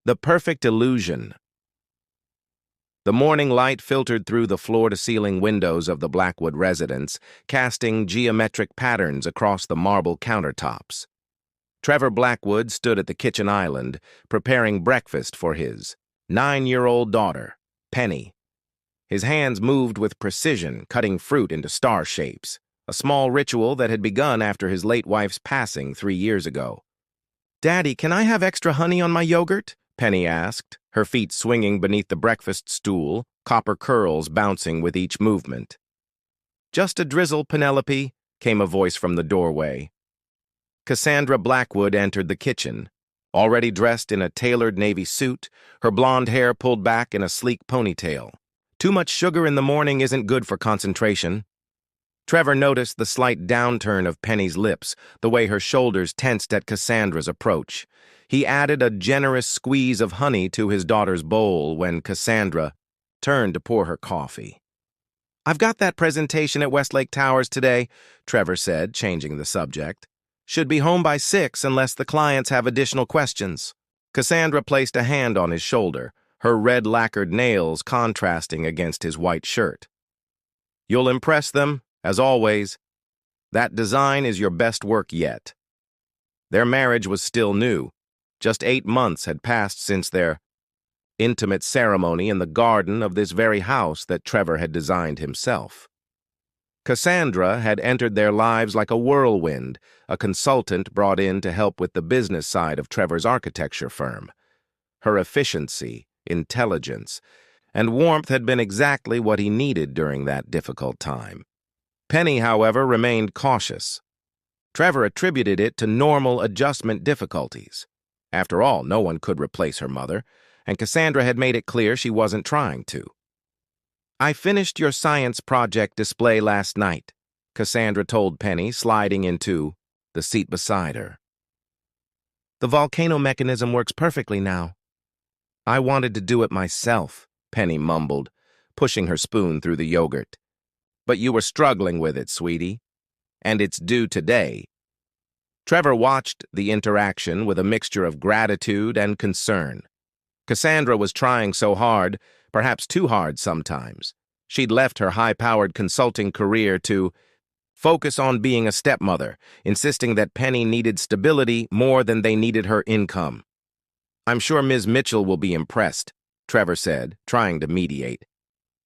The perfect illusion. The morning light filtered through the floor-to-ceiling windows of the Blackwood residence, casting geometric patterns across the marble countertops. Trevor Blackwood stood at the kitchen island, preparing breakfast for his 9-year-old daughter, Penny. His hands moved with precision, cutting fruit into star shapes, a small ritual that had begun after his late wife's passing 3 years ago. "Daddy, can I have extra honey on my yogurt?" Penny asked, her feet swinging beneath the breakfast stool, copper curls bouncing with each movement. "Just a drizzle, Penelope," came a voice from the doorway. Cassandra Blackwood entered the kitchen, already dressed in a tailored navy suit, her blonde hair pulled back in a sleek ponytail. "Too much sugar in the morning isn't good for concentration." Trevor noticed the slight downturn of Penny's lips, the way her shoulders tensed at Cassandra's approach. He added a generous squeeze of honey to his daughter's bowl when Cassandra turned to pour her coffee. "I've got that presentation at Westlake Towers today," Trevor said, changing the subject. "Should be home by 6 unless the clients have additional questions." Cassandra placed a hand on his shoulder, her red lacquered nails contrasting against his white shirt. "You'll impress them, as always. That design is your best work yet." Their marriage was still new. Just 8 months had passed since their intimate ceremony in the garden of this very house that Trevor had designed himself. Cassandra had entered their lives like a whirlwind, a consultant brought in to help with the business side of Trevor's architecture firm. Her efficiency, intelligence, and warmth had been exactly what he needed during that difficult time. Penny, however, remained cautious. Trevor attributed it to normal adjustment difficulties. After all, no one could replace her mother, and Cassandra had made it clear she wasn't trying to. "I finished your science project display last night," Cassandra told Penny, sliding into the seat beside her. "The volcano mechanism works perfectly now." "I wanted to do it myself," Penny mumbled, pushing her spoon through the yogurt. "But you were struggling with it, sweetie. And it's due today." Trevor watched the interaction with a mixture of gratitude and concern. Cassandra was trying so hard, perhaps too hard sometimes. She'd left her high-powered consulting career to focus on being a stepmother, insisting that Penny needed stability more than they needed her income. "I'm sure Ms. Mitchell will be impressed," Trevor said, trying to mediate.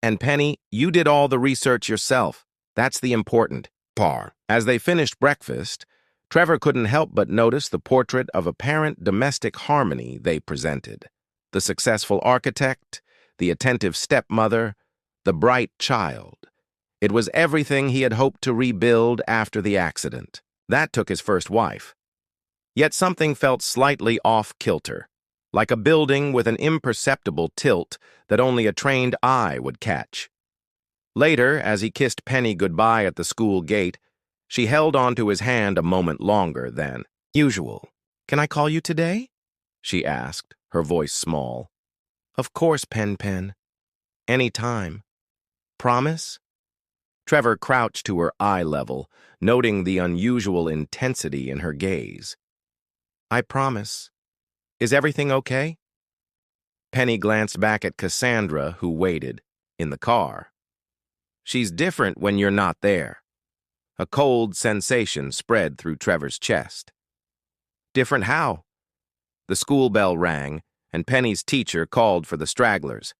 "And Penny, you did all the research yourself. That's the important part." As they finished breakfast, Trevor couldn't help but notice the portrait of apparent domestic harmony they presented. The successful architect, the attentive stepmother, the bright child. It was everything he had hoped to rebuild after the accident. That took his first wife. Yet something felt slightly off-kilter, like a building with an imperceptible tilt that only a trained eye would catch. Later, as he kissed Penny goodbye at the school gate, she held onto his hand a moment longer than usual. "Can I call you today?" she asked, her voice small. "Of course, Pen. Any time. Promise?" Trevor crouched to her eye level, noting the unusual intensity in her gaze. "I promise. Is everything okay?" Penny glanced back at Cassandra, who waited, in the car. "She's different when you're not there." A cold sensation spread through Trevor's chest. "Different how?" The school bell rang, and Penny's teacher called for the stragglers.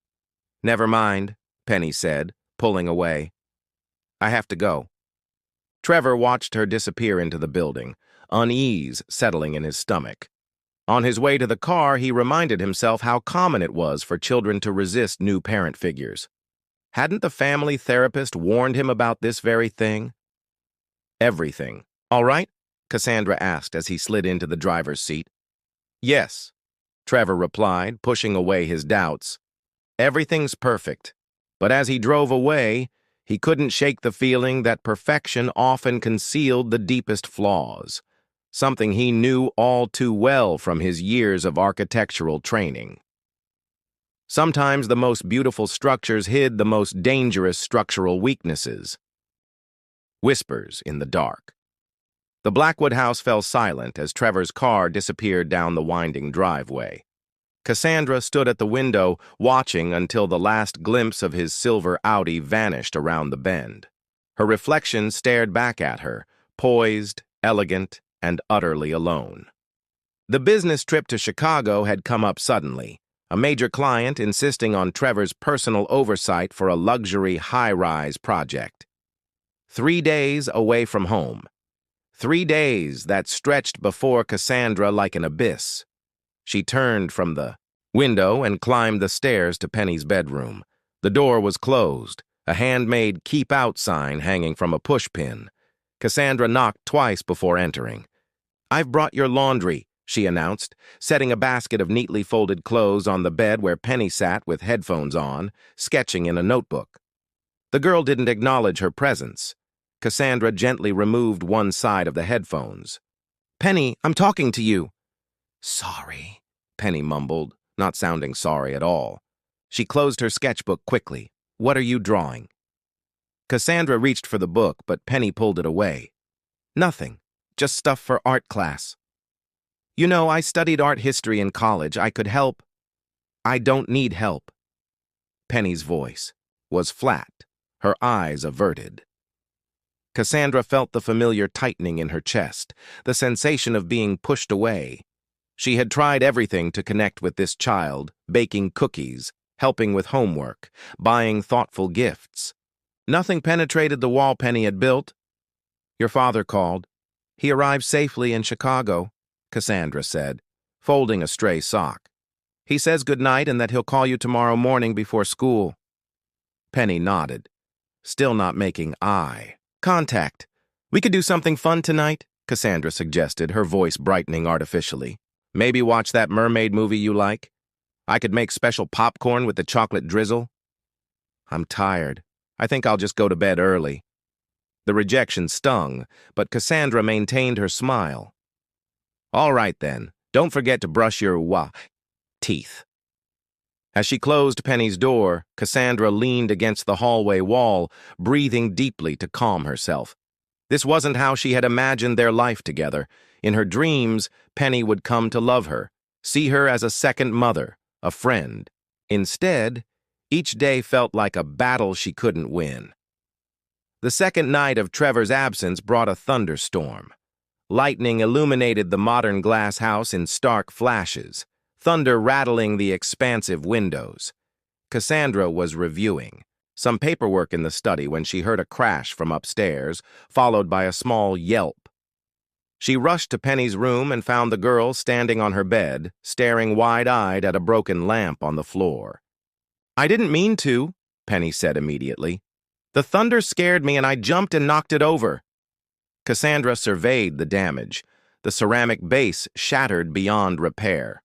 "Never mind," Penny said, pulling away. "I have to go." Trevor watched her disappear into the building, unease settling in his stomach. On his way to the car, he reminded himself how common it was for children to resist new parent figures. Hadn't the family therapist warned him about this very thing? "Everything. All right?" Cassandra asked as he slid into the driver's seat. "Yes," Trevor replied, pushing away his doubts. "Everything's perfect." But as he drove away, he couldn't shake the feeling that perfection often concealed the deepest flaws, something he knew all too well from his years of architectural training. Sometimes the most beautiful structures hid the most dangerous structural weaknesses. Whispers in the dark. The Blackwood house fell silent as Trevor's car disappeared down the winding driveway. Cassandra stood at the window, watching until the last glimpse of his silver Audi vanished around the bend. Her reflection stared back at her, poised, elegant, and utterly alone. The business trip to Chicago had come up suddenly, a major client insisting on Trevor's personal oversight for a luxury high-rise project. 3 days away from home. 3 days that stretched before Cassandra like an abyss. She turned from the window and climbed the stairs to Penny's bedroom. The door was closed, a handmade keep out sign hanging from a pushpin. Cassandra knocked twice before entering. "I've brought your laundry," she announced, setting a basket of neatly folded clothes on the bed where Penny sat with headphones on, sketching in a notebook. The girl didn't acknowledge her presence. Cassandra gently removed one side of the headphones. "Penny, I'm talking to you." "Sorry," Penny mumbled, not sounding sorry at all. She closed her sketchbook quickly. "What are you drawing?" Cassandra reached for the book, but Penny pulled it away. "Nothing. Just stuff for art class." "You know, I studied art history in college. I could help." "I don't need help." Penny's voice was flat, her eyes averted. Cassandra felt the familiar tightening in her chest, the sensation of being pushed away. She had tried everything to connect with this child, baking cookies, helping with homework, buying thoughtful gifts. Nothing penetrated the wall Penny had built. "Your father called. He arrived safely in Chicago," Cassandra said, folding a stray sock. "He says goodnight and that he'll call you tomorrow morning before school." Penny nodded, still not making eye contact. "We could do something fun tonight," Cassandra suggested, her voice brightening artificially. "Maybe watch that mermaid movie you like? I could make special popcorn with the chocolate drizzle." "I'm tired. I think I'll just go to bed early." The rejection stung, but Cassandra maintained her smile. "All right then, don't forget to brush your teeth." As she closed Penny's door, Cassandra leaned against the hallway wall, breathing deeply to calm herself. This wasn't how she had imagined their life together. In her dreams, Penny would come to love her, see her as a second mother, a friend. Instead, each day felt like a battle she couldn't win. The second night of Trevor's absence brought a thunderstorm. Lightning illuminated the modern glass house in stark flashes, thunder rattling the expansive windows. Cassandra was reviewing some paperwork in the study when she heard a crash from upstairs, followed by a small yelp. She rushed to Penny's room and found the girl standing on her bed, staring wide-eyed at a broken lamp on the floor. "I didn't mean to," Penny said immediately. "The thunder scared me and I jumped and knocked it over." Cassandra surveyed the damage. The ceramic base shattered beyond repair.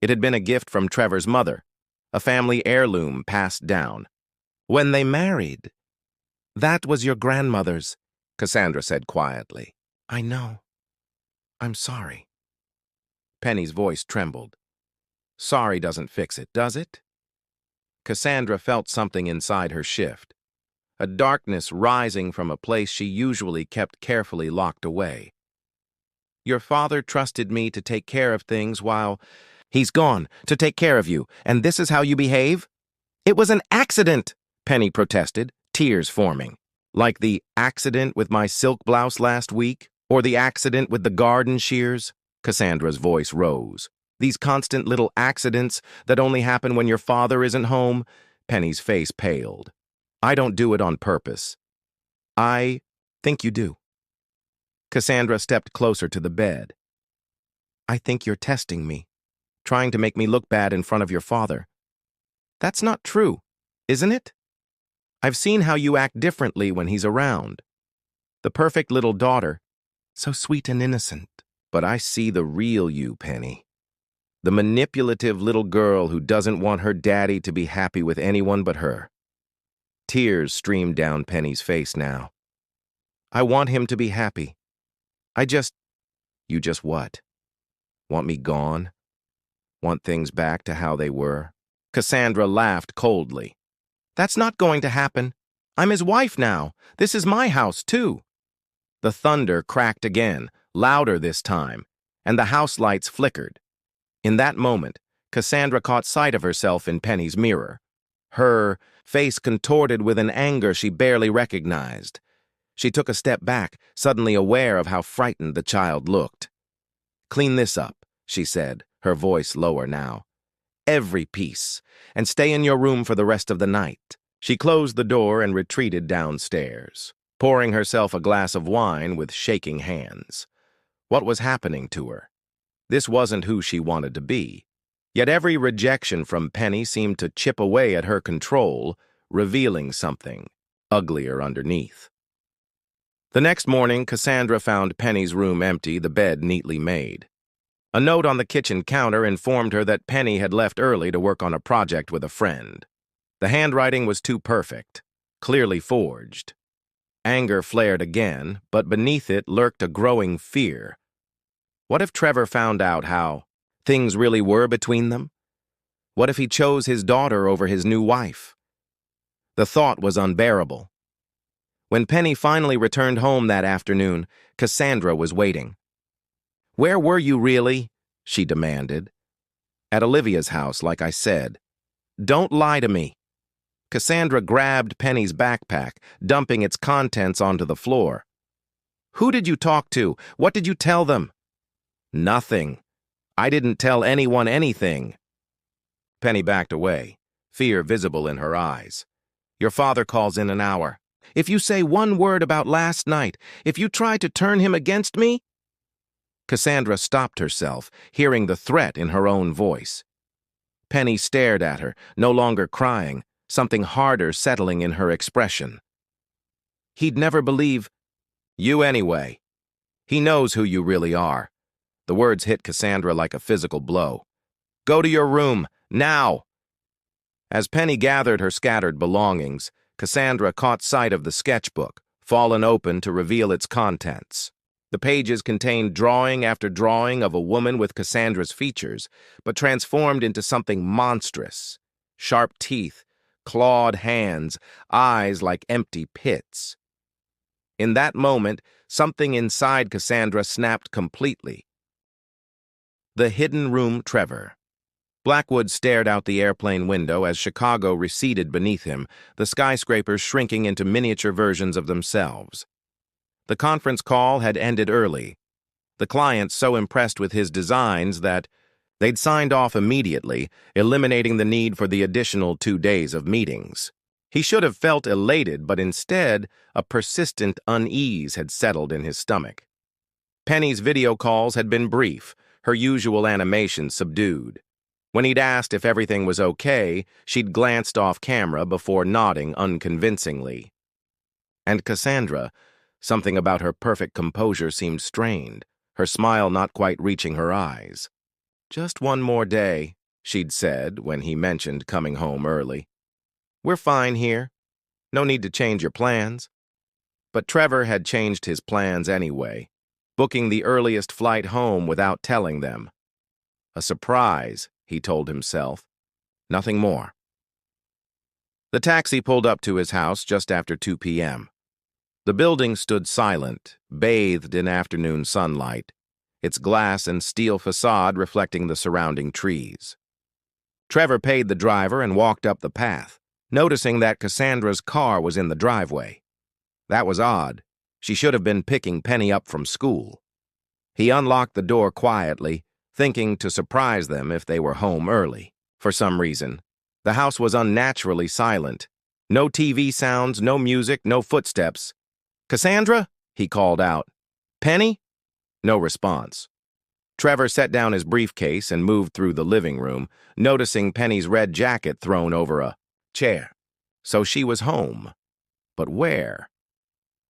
It had been a gift from Trevor's mother, a family heirloom passed down. "When they married." "That was your grandmother's," Cassandra said quietly. "I know. I'm sorry." Penny's voice trembled. "Sorry doesn't fix it, does it?" Cassandra felt something inside her shift, a darkness rising from a place she usually kept carefully locked away. "Your father trusted me to take care of things while he's gone to take care of you, and this is how you behave?" "It was an accident," Penny protested, tears forming. "Like the accident with my silk blouse last week? Or the accident with the garden shears?" Cassandra's voice rose. "These constant little accidents that only happen when your father isn't home?" Penny's face paled. "I don't do it on purpose." "I think you do." Cassandra stepped closer to the bed. "I think you're testing me, trying to make me look bad in front of your father." "That's not true, isn't it? I've seen how you act differently when he's around. The perfect little daughter, so sweet and innocent. But I see the real you, Penny. The manipulative little girl who doesn't want her daddy to be happy with anyone but her." Tears streamed down Penny's face now. "I want him to be happy. You just what? Want me gone? Want things back to how they were?" Cassandra laughed coldly. "That's not going to happen. I'm his wife now. This is my house, too." The thunder cracked again, louder this time, and the house lights flickered. In that moment, Cassandra caught sight of herself in Penny's mirror. Her face contorted with an anger she barely recognized. She took a step back, suddenly aware of how frightened the child looked. "Clean this up," she said, her voice lower now. "Every piece, and stay in your room for the rest of the night." She closed the door and retreated downstairs, pouring herself a glass of wine with shaking hands. What was happening to her? This wasn't who she wanted to be. Yet every rejection from Penny seemed to chip away at her control, revealing something uglier underneath. The next morning, Cassandra found Penny's room empty, the bed neatly made. A note on the kitchen counter informed her that Penny had left early to work on a project with a friend. The handwriting was too perfect, clearly forged. Anger flared again, but beneath it lurked a growing fear. What if Trevor found out how things really were between them? What if he chose his daughter over his new wife? The thought was unbearable. When Penny finally returned home that afternoon, Cassandra was waiting. "Where were you really?" she demanded. "At Olivia's house, like I said. Don't lie to me." Cassandra grabbed Penny's backpack, dumping its contents onto the floor. "Who did you talk to? What did you tell them?" "Nothing. I didn't tell anyone anything." Penny backed away, fear visible in her eyes. "Your father calls in an hour. If you say one word about last night, if you try to turn him against me—" Cassandra stopped herself, hearing the threat in her own voice. Penny stared at her, no longer crying, something harder settling in her expression. "He'd never believe—" "You anyway. He knows who you really are." The words hit Cassandra like a physical blow. "Go to your room, now!" As Penny gathered her scattered belongings, Cassandra caught sight of the sketchbook, fallen open to reveal its contents. The pages contained drawing after drawing of a woman with Cassandra's features, but transformed into something monstrous. Sharp teeth, clawed hands, eyes like empty pits. In that moment, something inside Cassandra snapped completely. The hidden room Trevor. Blackwood stared out the airplane window as Chicago receded beneath him, the skyscrapers shrinking into miniature versions of themselves. The conference call had ended early. The client so impressed with his designs that they'd signed off immediately, eliminating the need for the additional 2 days of meetings. He should have felt elated, but instead, a persistent unease had settled in his stomach. Penny's video calls had been brief, her usual animation subdued. When he'd asked if everything was okay, she'd glanced off camera before nodding unconvincingly. And Cassandra, something about her perfect composure seemed strained, her smile not quite reaching her eyes. "Just one more day," she'd said when he mentioned coming home early. "We're fine here. No need to change your plans." But Trevor had changed his plans anyway, booking the earliest flight home without telling them. A surprise, he told himself. Nothing more. The taxi pulled up to his house just after 2 p.m. The building stood silent, bathed in afternoon sunlight, its glass and steel facade reflecting the surrounding trees. Trevor paid the driver and walked up the path, noticing that Cassandra's car was in the driveway. That was odd. She should have been picking Penny up from school. He unlocked the door quietly, thinking to surprise them if they were home early. For some reason, the house was unnaturally silent. No TV sounds, no music, no footsteps. "Cassandra?" he called out. "Penny?" No response. Trevor set down his briefcase and moved through the living room, noticing Penny's red jacket thrown over a chair. So she was home. But where?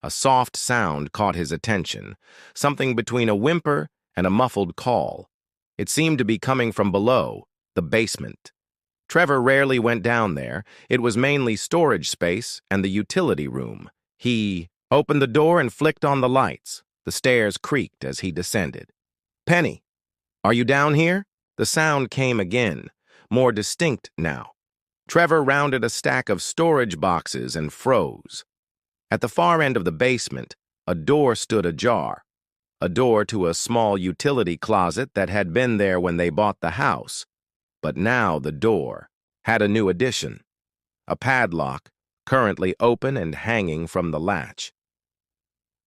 A soft sound caught his attention, something between a whimper and a muffled call. It seemed to be coming from below, the basement. Trevor rarely went down there. It was mainly storage space and the utility room. He opened the door and flicked on the lights. The stairs creaked as he descended. "Penny, are you down here?" The sound came again, more distinct now. Trevor rounded a stack of storage boxes and froze. At the far end of the basement, a door stood ajar. A door to a small utility closet that had been there when they bought the house. But now the door had a new addition, a padlock currently open and hanging from the latch.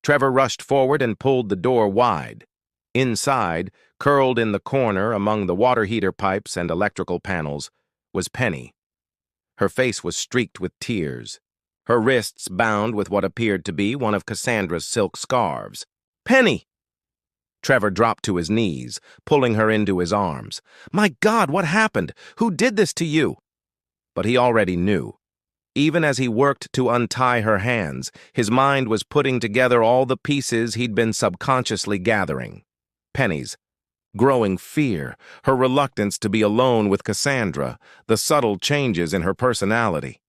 Trevor rushed forward and pulled the door wide. Inside, curled in the corner among the water heater pipes and electrical panels, was Penny. Her face was streaked with tears, her wrists bound with what appeared to be one of Cassandra's silk scarves. "Penny!" Trevor dropped to his knees, pulling her into his arms. "My God, what happened? Who did this to you?" But he already knew. Even as he worked to untie her hands, his mind was putting together all the pieces he'd been subconsciously gathering. Penny's growing fear, her reluctance to be alone with Cassandra, the subtle changes in her personality.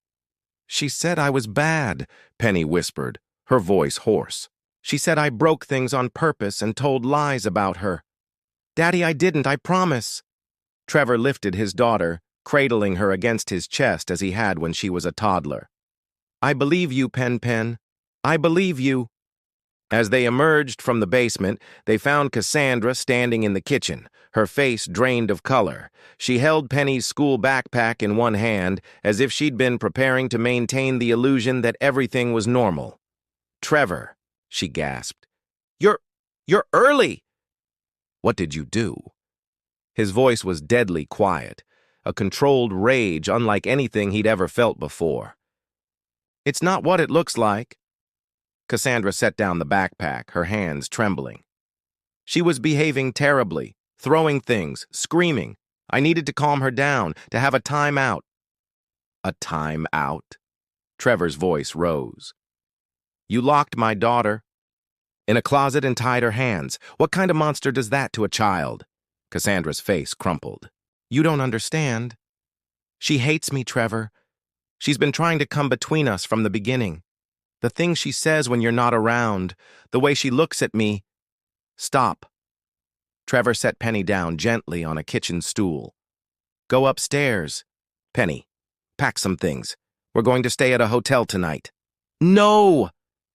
"She said I was bad," Penny whispered, her voice hoarse. "She said I broke things on purpose and told lies about her. Daddy, I didn't, I promise." Trevor lifted his daughter, cradling her against his chest as he had when she was a toddler. "I believe you, Pen. I believe you." As they emerged from the basement, they found Cassandra standing in the kitchen, her face drained of color. She held Penny's school backpack in one hand, as if she'd been preparing to maintain the illusion that everything was normal. "Trevor," she gasped. You're early!" "What did you do?" His voice was deadly quiet, a controlled rage unlike anything he'd ever felt before. "It's not what it looks like." Cassandra set down the backpack, her hands trembling. "She was behaving terribly, throwing things, screaming. I needed to calm her down, to have a time out." "A time out?" Trevor's voice rose. "You locked my daughter in a closet and tied her hands. What kind of monster does that to a child?" Cassandra's face crumpled. "You don't understand. She hates me, Trevor. She's been trying to come between us from the beginning. The things she says when you're not around, the way she looks at me." "Stop." Trevor set Penny down gently on a kitchen stool. "Go upstairs. Penny, pack some things. We're going to stay at a hotel tonight." "No!"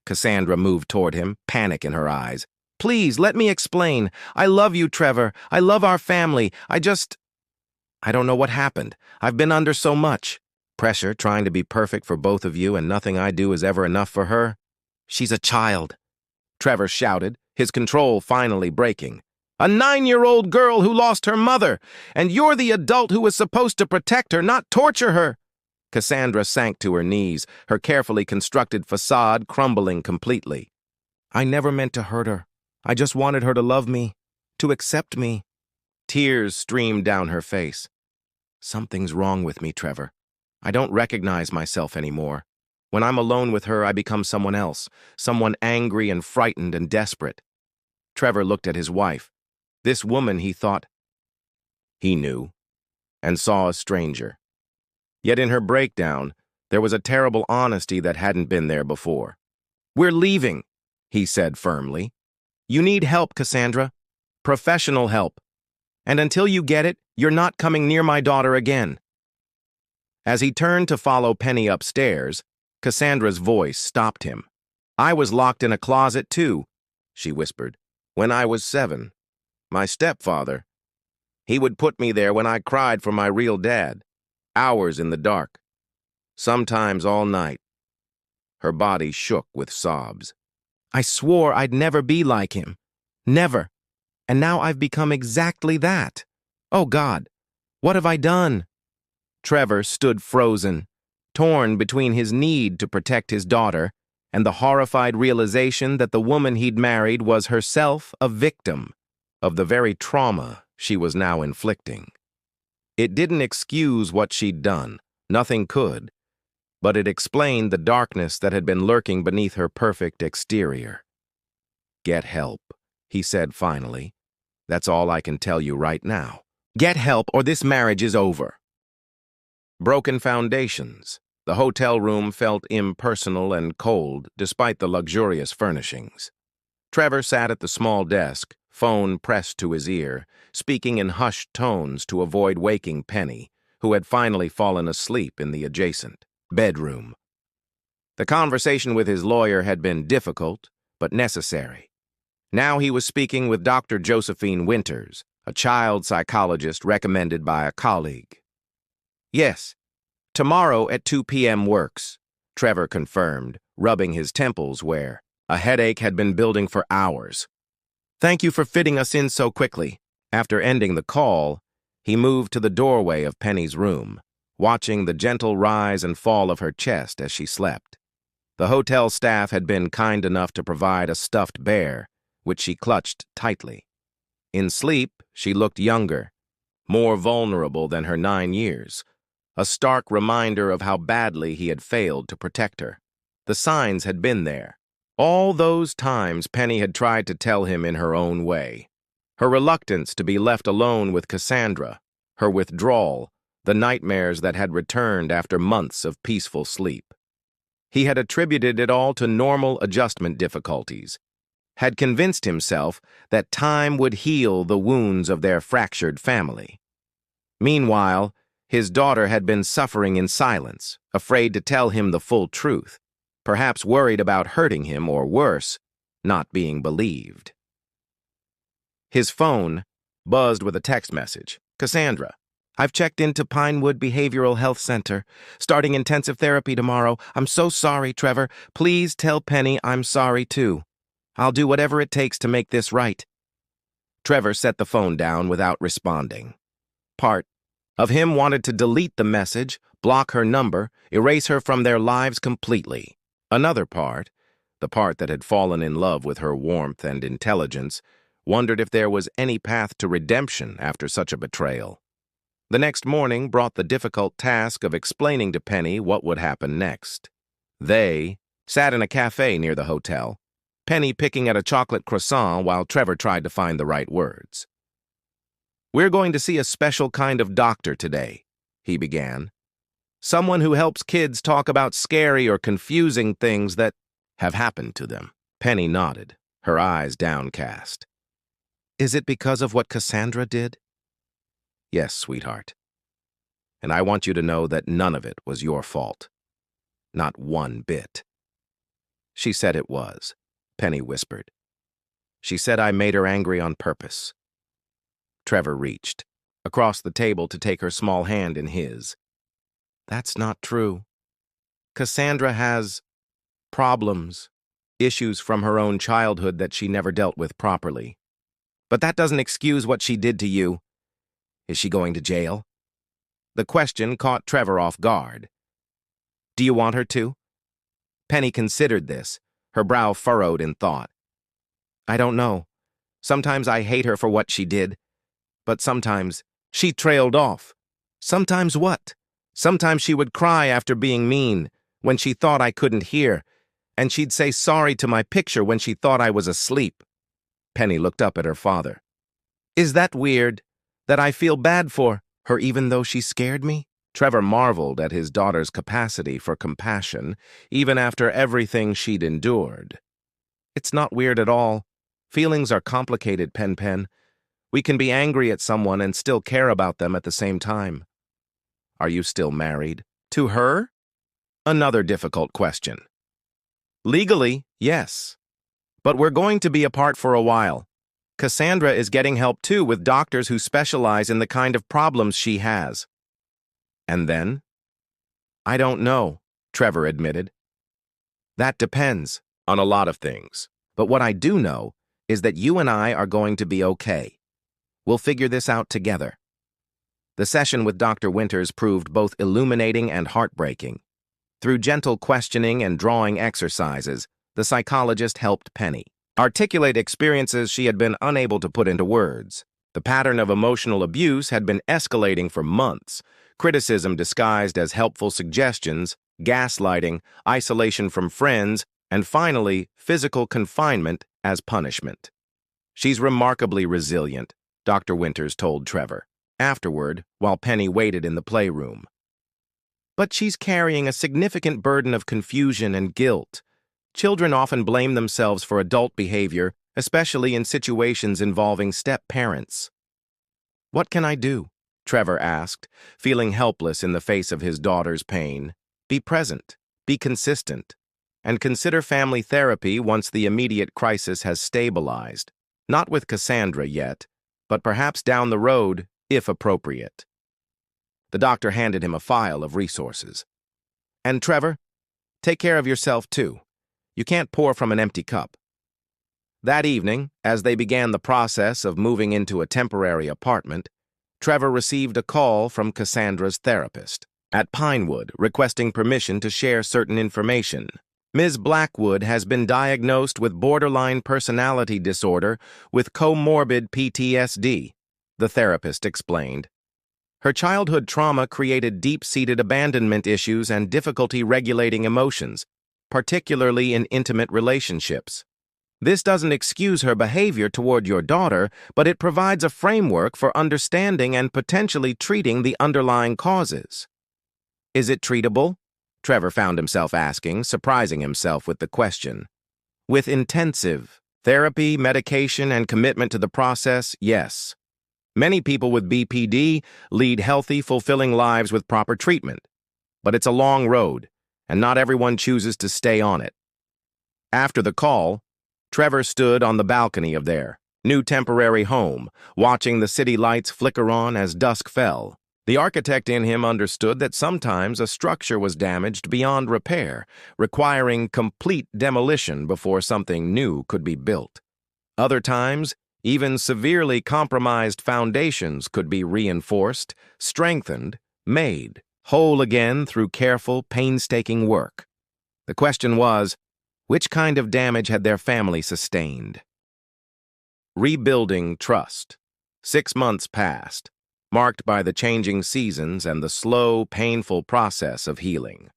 Cassandra moved toward him, panic in her eyes. "Please, let me explain. I love you, Trevor. I love our family. I don't know what happened. I've been under so much pressure, trying to be perfect for both of you, and nothing I do is ever enough for her." "She's a child," Trevor shouted, his control finally breaking. "A 9-year-old girl who lost her mother, and you're the adult who was supposed to protect her, not torture her." Cassandra sank to her knees, her carefully constructed facade crumbling completely. "I never meant to hurt her. I just wanted her to love me, to accept me." Tears streamed down her face. "Something's wrong with me, Trevor. I don't recognize myself anymore. When I'm alone with her, I become someone else, someone angry and frightened and desperate." Trevor looked at his wife. This woman, he thought, he knew, and saw a stranger. Yet in her breakdown, there was a terrible honesty that hadn't been there before. "We're leaving," he said firmly. "You need help, Cassandra. Professional help. And until you get it, you're not coming near my daughter again." As he turned to follow Penny upstairs, Cassandra's voice stopped him. "I was locked in a closet too," she whispered, "when I was 7. My stepfather. He would put me there when I cried for my real dad. Hours in the dark. Sometimes all night." Her body shook with sobs. "I swore I'd never be like him. Never. And now I've become exactly that. Oh, God, what have I done?" Trevor stood frozen, torn between his need to protect his daughter and the horrified realization that the woman he'd married was herself a victim of the very trauma she was now inflicting. It didn't excuse what she'd done, nothing could, but it explained the darkness that had been lurking beneath her perfect exterior. "Get help," he said finally. "That's all I can tell you right now. Get help or this marriage is over." Broken foundations. The hotel room felt impersonal and cold despite the luxurious furnishings. Trevor sat at the small desk, phone pressed to his ear, speaking in hushed tones to avoid waking Penny, who had finally fallen asleep in the adjacent bedroom. The conversation with his lawyer had been difficult, but necessary. Now he was speaking with Dr. Josephine Winters, a child psychologist recommended by a colleague. Yes, tomorrow at 2 p.m. works, Trevor confirmed, rubbing his temples where a headache had been building for hours. Thank you for fitting us in so quickly. After ending the call, he moved to the doorway of Penny's room, watching the gentle rise and fall of her chest as she slept. The hotel staff had been kind enough to provide a stuffed bear, which she clutched tightly. In sleep, she looked younger, more vulnerable than her 9 years, a stark reminder of how badly he had failed to protect her. The signs had been there. All those times Penny had tried to tell him in her own way. Her reluctance to be left alone with Cassandra, her withdrawal, the nightmares that had returned after months of peaceful sleep. He had attributed it all to normal adjustment difficulties, had convinced himself that time would heal the wounds of their fractured family. Meanwhile, his daughter had been suffering in silence, afraid to tell him the full truth, perhaps worried about hurting him or worse, not being believed. His phone buzzed with a text message. Cassandra, I've checked into Pinewood Behavioral Health Center, starting intensive therapy tomorrow. I'm so sorry, Trevor. Please tell Penny I'm sorry too. I'll do whatever it takes to make this right. Trevor set the phone down without responding. Part of him wanted to delete the message, block her number, erase her from their lives completely. Another part, the part that had fallen in love with her warmth and intelligence, wondered if there was any path to redemption after such a betrayal. The next morning brought the difficult task of explaining to Penny what would happen next. They sat in a cafe near the hotel, Penny picking at a chocolate croissant while Trevor tried to find the right words. We're going to see a special kind of doctor today, he began. Someone who helps kids talk about scary or confusing things that have happened to them. Penny nodded, her eyes downcast. Is it because of what Cassandra did? Yes, sweetheart. And I want you to know that none of it was your fault. Not one bit. She said it was, Penny whispered. She said I made her angry on purpose. Trevor reached across the table to take her small hand in his. That's not true. Cassandra has problems, issues from her own childhood that she never dealt with properly. But that doesn't excuse what she did to you. Is she going to jail? The question caught Trevor off guard. Do you want her to? Penny considered this, her brow furrowed in thought. I don't know. Sometimes I hate her for what she did. But sometimes she trailed off. Sometimes what? Sometimes she would cry after being mean, when she thought I couldn't hear, and she'd say sorry to my picture when she thought I was asleep. Penny looked up at her father. Is that weird? That I feel bad for her even though she scared me? Trevor marveled at his daughter's capacity for compassion, even after everything she'd endured. It's not weird at all. Feelings are complicated, Pen. We can be angry at someone and still care about them at the same time. Are you still married? To her? Another difficult question. Legally, yes. But we're going to be apart for a while. Cassandra is getting help too with doctors who specialize in the kind of problems she has. And then? I don't know, Trevor admitted. That depends on a lot of things. But what I do know is that you and I are going to be okay. We'll figure this out together. The session with Dr. Winters proved both illuminating and heartbreaking. Through gentle questioning and drawing exercises, the psychologist helped Penny articulate experiences she had been unable to put into words. The pattern of emotional abuse had been escalating for months, criticism disguised as helpful suggestions, gaslighting, isolation from friends, and finally, physical confinement as punishment. She's remarkably resilient, Dr. Winters told Trevor, afterward, while Penny waited in the playroom. But she's carrying a significant burden of confusion and guilt. Children often blame themselves for adult behavior, especially in situations involving step-parents. What can I do? Trevor asked, feeling helpless in the face of his daughter's pain. Be present, be consistent, and consider family therapy once the immediate crisis has stabilized. Not with Cassandra yet, but perhaps down the road, if appropriate. The doctor handed him a file of resources. And Trevor, take care of yourself too. You can't pour from an empty cup. That evening, as they began the process of moving into a temporary apartment, Trevor received a call from Cassandra's therapist at Pinewood requesting permission to share certain information. Ms. Blackwood has been diagnosed with borderline personality disorder with comorbid PTSD, the therapist explained. Her childhood trauma created deep-seated abandonment issues and difficulty regulating emotions, particularly in intimate relationships. This doesn't excuse her behavior toward your daughter, but it provides a framework for understanding and potentially treating the underlying causes. Is it treatable? Trevor found himself asking, surprising himself with the question. With intensive therapy, medication, and commitment to the process, yes. Many people with BPD lead healthy, fulfilling lives with proper treatment. But it's a long road, and not everyone chooses to stay on it. After the call, Trevor stood on the balcony of their new temporary home, watching the city lights flicker on as dusk fell. The architect in him understood that sometimes a structure was damaged beyond repair, requiring complete demolition before something new could be built. Other times, even severely compromised foundations could be reinforced, strengthened, made whole again through careful, painstaking work. The question was, which kind of damage had their family sustained? Rebuilding trust. 6 months passed, marked by the changing seasons and the slow, painful process of healing.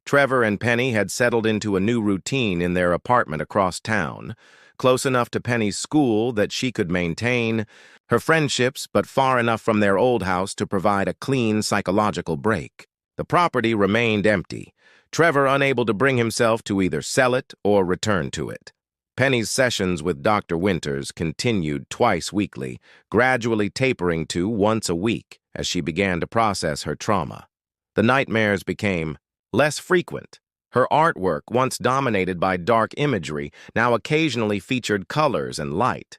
Trevor and Penny had settled into a new routine in their apartment across town, close enough to Penny's school that she could maintain her friendships, but far enough from their old house to provide a clean psychological break. The property remained empty, Trevor unable to bring himself to either sell it or return to it. Penny's sessions with Dr. Winters continued twice weekly, gradually tapering to once a week as she began to process her trauma. The nightmares became less frequent. Her artwork, once dominated by dark imagery, now occasionally featured colors and light.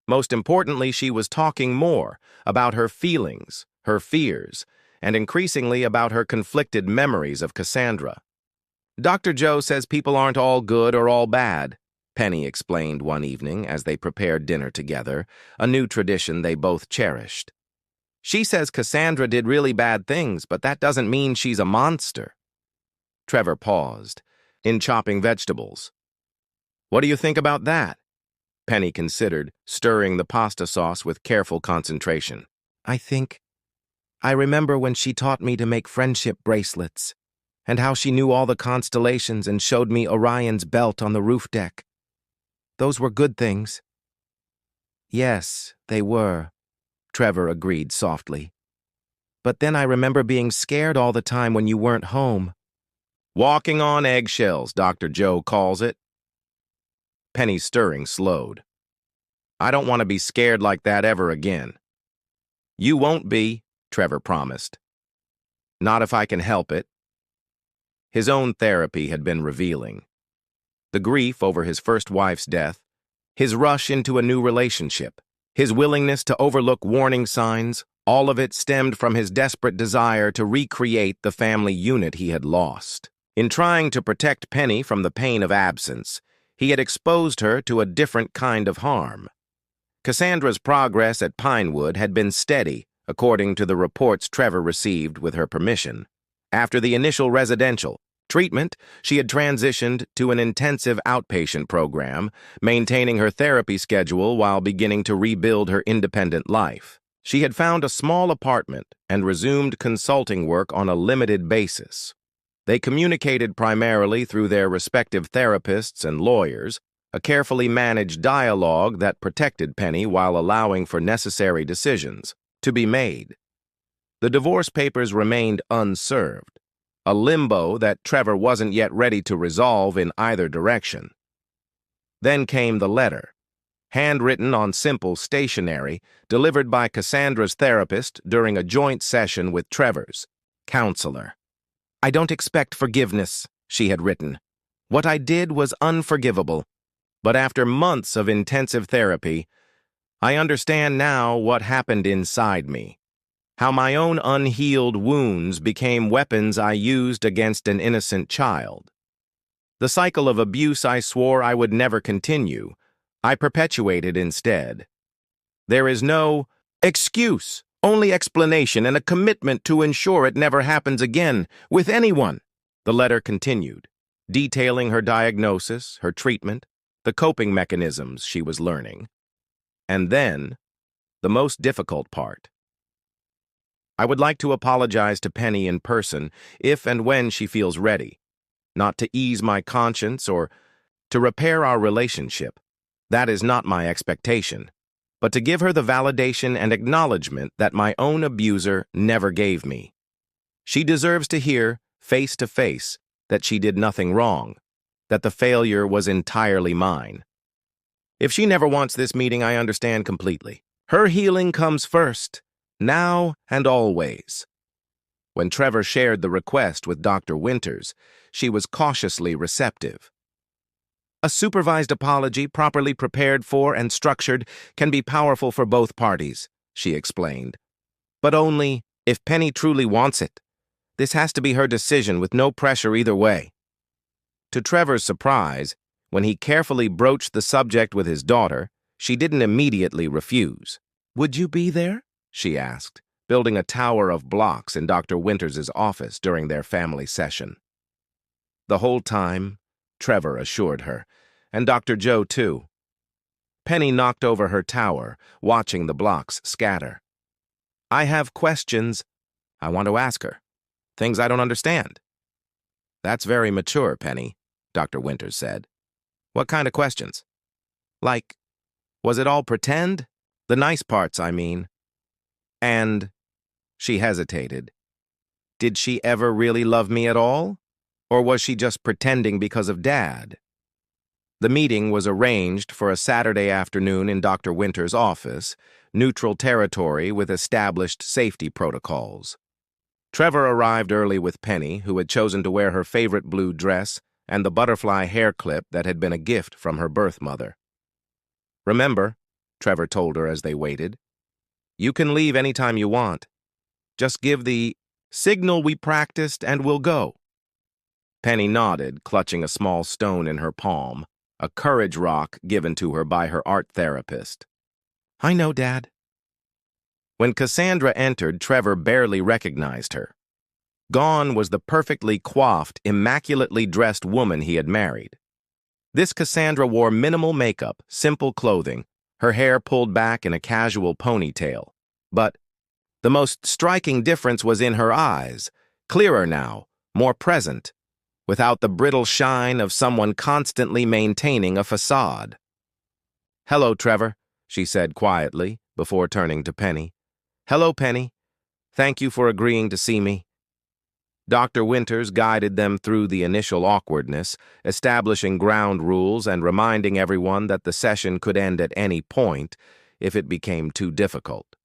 Most importantly, she was talking more about her feelings, her fears, and increasingly about her conflicted memories of Cassandra. Dr. Joe says people aren't all good or all bad, Penny explained one evening as they prepared dinner together, a new tradition they both cherished. She says Cassandra did really bad things, but that doesn't mean she's a monster. Trevor paused, in chopping vegetables. What do you think about that? Penny considered, stirring the pasta sauce with careful concentration. I remember when she taught me to make friendship bracelets, and how she knew all the constellations and showed me Orion's belt on the roof deck. Those were good things. Yes, they were, Trevor agreed softly. But then I remember being scared all the time when you weren't home. Walking on eggshells, Dr. Joe calls it. Penny's stirring slowed. I don't want to be scared like that ever again. You won't be, Trevor promised. Not if I can help it. His own therapy had been revealing. The grief over his first wife's death, his rush into a new relationship, his willingness to overlook warning signs, all of it stemmed from his desperate desire to recreate the family unit he had lost. In trying to protect Penny from the pain of absence, he had exposed her to a different kind of harm. Cassandra's progress at Pinewood had been steady, according to the reports Trevor received with her permission. After the initial residential treatment, she had transitioned to an intensive outpatient program, maintaining her therapy schedule while beginning to rebuild her independent life. She had found a small apartment and resumed consulting work on a limited basis. They communicated primarily through their respective therapists and lawyers, a carefully managed dialogue that protected Penny while allowing for necessary decisions to be made. The divorce papers remained unserved, a limbo that Trevor wasn't yet ready to resolve in either direction. Then came the letter, handwritten on simple stationery, delivered by Cassandra's therapist during a joint session with Trevor's counselor. I don't expect forgiveness, she had written. What I did was unforgivable. But after months of intensive therapy, I understand now what happened inside me, how my own unhealed wounds became weapons I used against an innocent child. The cycle of abuse I swore I would never continue, I perpetuated instead. There is no excuse, only explanation and a commitment to ensure it never happens again with anyone. The letter continued, detailing her diagnosis, her treatment, the coping mechanisms she was learning. And then, the most difficult part. I would like to apologize to Penny in person if and when she feels ready, not to ease my conscience or to repair our relationship. That is not my expectation, but to give her the validation and acknowledgement that my own abuser never gave me. She deserves to hear, face to face, that she did nothing wrong, that the failure was entirely mine. If she never wants this meeting, I understand completely. Her healing comes first, now and always. When Trevor shared the request with Dr. Winters, she was cautiously receptive. A supervised apology, properly prepared for and structured, can be powerful for both parties, she explained. But only if Penny truly wants it. This has to be her decision with no pressure either way. To Trevor's surprise, when he carefully broached the subject with his daughter, she didn't immediately refuse. "Would you be there?" she asked, building a tower of blocks in Dr. Winters' office during their family session. The whole time, Trevor assured her, and Dr. Joe too. Penny knocked over her tower, watching the blocks scatter. "I have questions I want to ask her. Things I don't understand." "That's very mature, Penny," Dr. Winters said. "What kind of questions? Like, was it all pretend? The nice parts, I mean." And she hesitated. Did she ever really love me at all? Or was she just pretending because of Dad? The meeting was arranged for a Saturday afternoon in Dr. Winters' office, neutral territory with established safety protocols. Trevor arrived early with Penny, who had chosen to wear her favorite blue dress and the butterfly hair clip that had been a gift from her birth mother. "Remember," Trevor told her as they waited, "you can leave anytime you want. Just give the signal we practiced and we'll go." Penny nodded, clutching a small stone in her palm, a courage rock given to her by her art therapist. "I know, Dad." When Cassandra entered, Trevor barely recognized her. Gone was the perfectly coiffed, immaculately dressed woman he had married. This Cassandra wore minimal makeup, simple clothing, her hair pulled back in a casual ponytail. But the most striking difference was in her eyes, clearer now, more present, without the brittle shine of someone constantly maintaining a facade. "Hello, Trevor," she said quietly, before turning to Penny. "Hello, Penny. Thank you for agreeing to see me." Dr. Winters guided them through the initial awkwardness, establishing ground rules and reminding everyone that the session could end at any point if it became too difficult.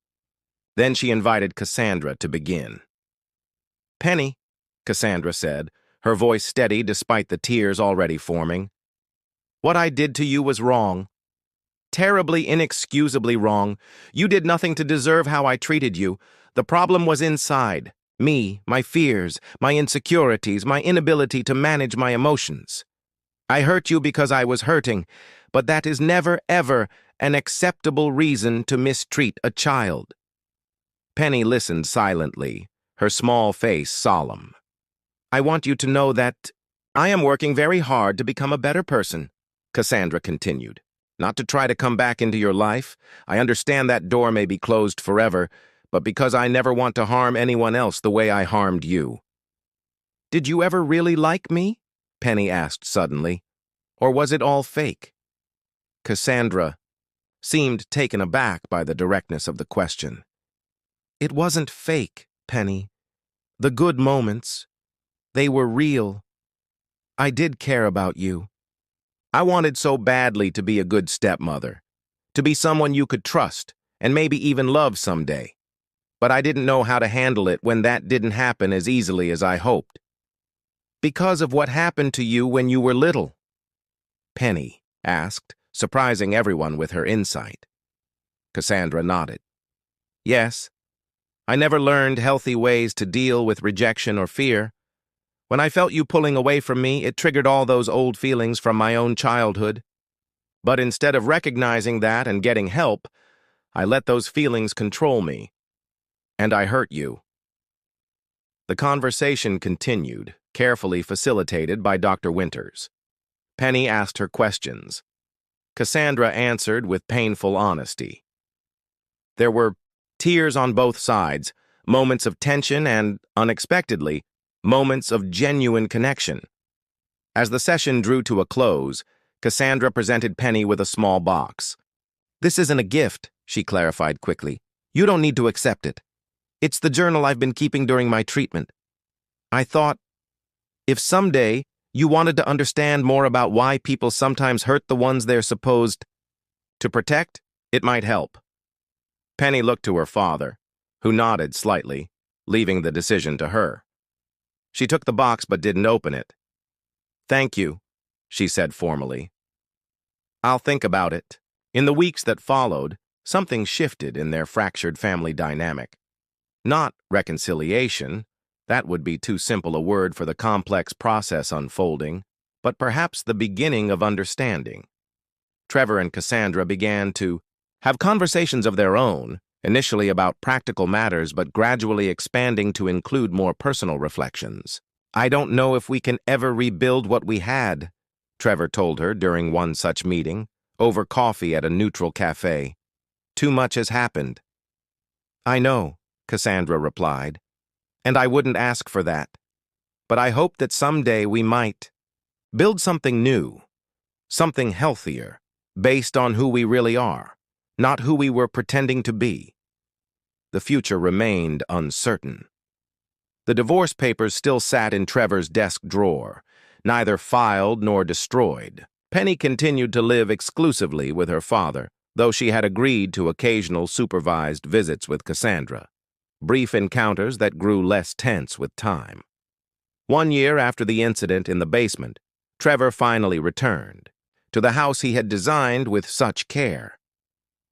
Then she invited Cassandra to begin. "Penny," Cassandra said, her voice steady despite the tears already forming, "what I did to you was wrong. Terribly, inexcusably wrong. You did nothing to deserve how I treated you. The problem was inside. Me, my fears, my insecurities, my inability to manage my emotions. I hurt you because I was hurting, but that is never, ever an acceptable reason to mistreat a child." Penny listened silently, her small face solemn. "I want you to know that I am working very hard to become a better person," Cassandra continued. "Not to try to come back into your life. I understand that door may be closed forever, but because I never want to harm anyone else the way I harmed you." "Did you ever really like me?" Penny asked suddenly. "Or was it all fake?" Cassandra seemed taken aback by the directness of the question. "It wasn't fake, Penny. The good moments, they were real. I did care about you. I wanted so badly to be a good stepmother, to be someone you could trust and maybe even love someday. But I didn't know how to handle it when that didn't happen as easily as I hoped. Because of what happened to you when you were little?" Penny asked, surprising everyone with her insight. Cassandra nodded. Yes, I never learned healthy ways to deal with rejection or fear. When I felt you pulling away from me, it triggered all those old feelings from my own childhood. But instead of recognizing that and getting help, I let those feelings control me. And I hurt you. The conversation continued, carefully facilitated by Dr. Winters. Penny asked her questions. Cassandra answered with painful honesty. There were tears on both sides, moments of tension and, unexpectedly, moments of genuine connection. As the session drew to a close, Cassandra presented Penny with a small box. This isn't a gift, she clarified quickly. You don't need to accept it. It's the journal I've been keeping during my treatment. I thought, if someday you wanted to understand more about why people sometimes hurt the ones they're supposed to protect, it might help. Penny looked to her father, who nodded slightly, leaving the decision to her. She took the box but didn't open it. Thank you, she said formally. I'll think about it. In the weeks that followed, something shifted in their fractured family dynamic. Not reconciliation, that would be too simple a word for the complex process unfolding, but perhaps the beginning of understanding. Trevor and Cassandra began to have conversations of their own, initially about practical matters but gradually expanding to include more personal reflections. I don't know if we can ever rebuild what we had, Trevor told her during one such meeting, over coffee at a neutral cafe. Too much has happened. I know, Cassandra replied, and I wouldn't ask for that. But I hope that someday we might build something new, something healthier, based on who we really are, not who we were pretending to be. The future remained uncertain. The divorce papers still sat in Trevor's desk drawer, neither filed nor destroyed. Penny continued to live exclusively with her father, though she had agreed to occasional supervised visits with Cassandra, brief encounters that grew less tense with time. 1 year after the incident in the basement, Trevor finally returned to the house he had designed with such care.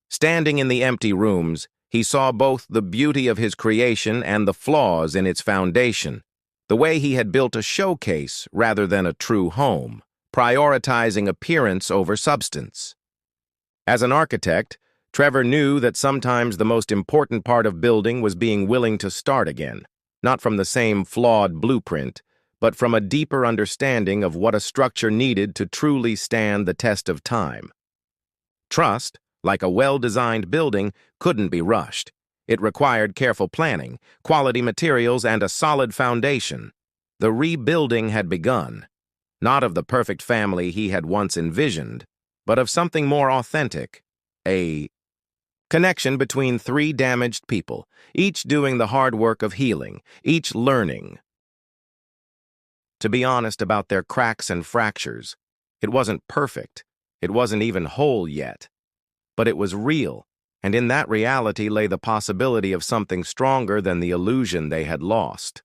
Standing in the empty rooms, he saw both the beauty of his creation and the flaws in its foundation, the way he had built a showcase rather than a true home, prioritizing appearance over substance. As an architect, Trevor knew that sometimes the most important part of building was being willing to start again, not from the same flawed blueprint, but from a deeper understanding of what a structure needed to truly stand the test of time. Trust, like a well-designed building, couldn't be rushed. It required careful planning, quality materials, and a solid foundation. The rebuilding had begun, not of the perfect family he had once envisioned, but of something more authentic, a connection between 3 damaged people, each doing the hard work of healing, each learning to be honest about their cracks and fractures. It wasn't perfect. It wasn't even whole yet. But it was real, and in that reality lay the possibility of something stronger than the illusion they had lost.